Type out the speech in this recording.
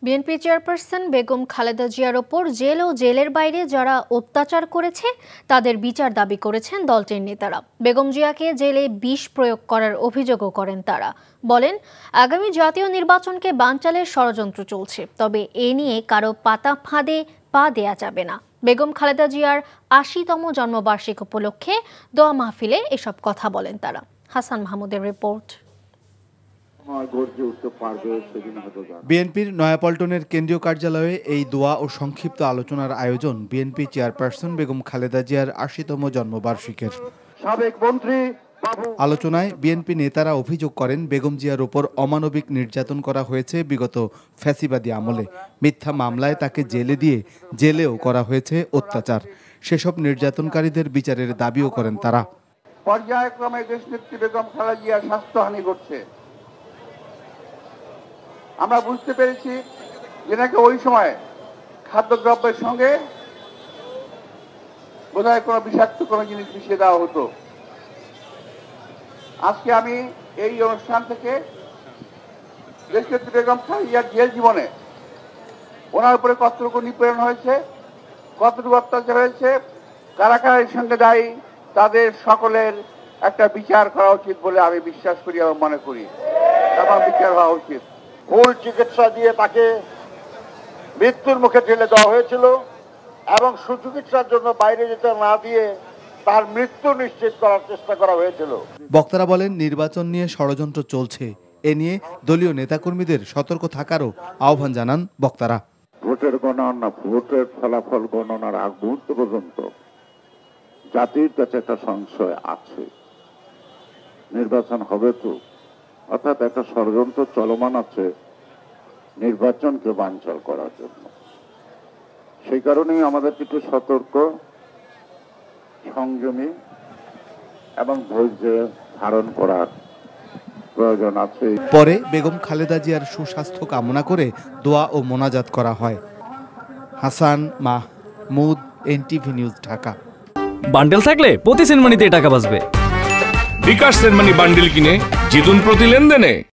BNP chairperson Begum Khaleda জিয়ার ওপর jail ও জেলের বাইরে যারা অত্যাচার করেছে তাদের বিচার দাবি করেছেন দলটির নেতারা। বেগম জিয়াকে জেলে বিষ প্রয়োগ করার অভিযোগও করেন তারা। বলেন, আগামী জাতীয় নির্বাচনকে বানচালের ষড়যন্ত্র চলছে, তবে এ নিয়ে কারো পাতা ফাঁদে পা দেয়া যাবে না। বেগম খালেদা জিয়ার ৮০তম জন্মবার্ষিকী উপলক্ষে দোয়া মাহফিলে এসব কথা বলেন তারা। হাসান মাহমুদের রিপোর্ট। বিএনপির নয়াপল্টনের কেন্দ্রীয় কার্যালয়ে এই দোয়া ও সংক্ষিপ্ত আলোচনার আয়োজন বিএনপি চেয়ারপারসন বেগম খালেদা জিয়ার ৮০তম জন্মবার্ষিকীর। আলোচনায় বিএনপি নেতারা অভিযোগ করেন, বেগম জিয়ার উপর অমানবিক নির্যাতন করা হয়েছে বিগত ফ্যাসিবাদী আমলে। মিথ্যা মামলায় তাকে জেলে দিয়ে জেলেও করা হয়েছে অত্যাচার। সেসব নির্যাতনকারীদের বিচারের দাবিও করেন তারা। পর্যায়ক্রমে দেশনেত্রী বেগম খালেদা জিয়ার স্বাস্থ্যহানি ঘটছে। আমরা বুঝতে পেরেছি যে নাকি ওই সময় খাদ্যদ্রব্যের সঙ্গে বোধহয় কোনো বিষাক্ত কোনো জিনিস মিশিয়ে দেওয়া হতো। আজকে আমি এই অনুষ্ঠান থেকে দেশনেত্রী বেগম খালেদা জিয়ার জেল জীবনে ওনার উপরে কতটুকু নিপীড়ন হয়েছে, কতটুকু অত্যাচার হয়েছে, কারা কারা এর সঙ্গে দায়ী, তাদের সকলের একটা বিচার করা উচিত বলে আমি বিশ্বাস করি এবং মনে করি, এবং বিচার হওয়া উচিত। ভুল চিকিৎসা দিয়ে তাকে মৃত্যুর মুখে ঠেলে দেওয়া হয়েছিল এবং সুচিকিৎসার জন্য বাইরে যেতে না দিয়ে তার মৃত্যু নিশ্চিত করার চেষ্টা করা হয়েছিল। বক্তারা বলেন, নির্বাচন নিয়ে ষড়যন্ত্র চলছে। এ নিয়ে দলীয় নেতাকর্মীদের সতর্ক থাকারও আহ্বান জানান বক্তারা। ভোটের গণনা, ভোটের ফলাফল গণনার আগ মুহূর্ত পর্যন্ত জাতির কাছে একটা সংশয় আছে, নির্বাচন হবে তো, অর্থাৎ একটা ষড়যন্ত্র চলমান আছে নির্বাচনকে বানচাল করার জন্য। সেই কারণেই আমাদের একটু সতর্ক, সংযমী এবং ধৈর্য ধারণ করার প্রয়োজন আছে। পরে বেগম খালেদা জিয়ার সুস্বাস্থ্য কামনা করে দোয়া ও মোনাজাত করা হয়। Hasan Mahmud, NTV news, Dhaka. Bundle থাকলে প্রতি সেনমানিতে টাকা বাঁচবে। বিকাশ সেনমানি বান্ডেল কিনে জিতুন প্রতি লেনদেনে।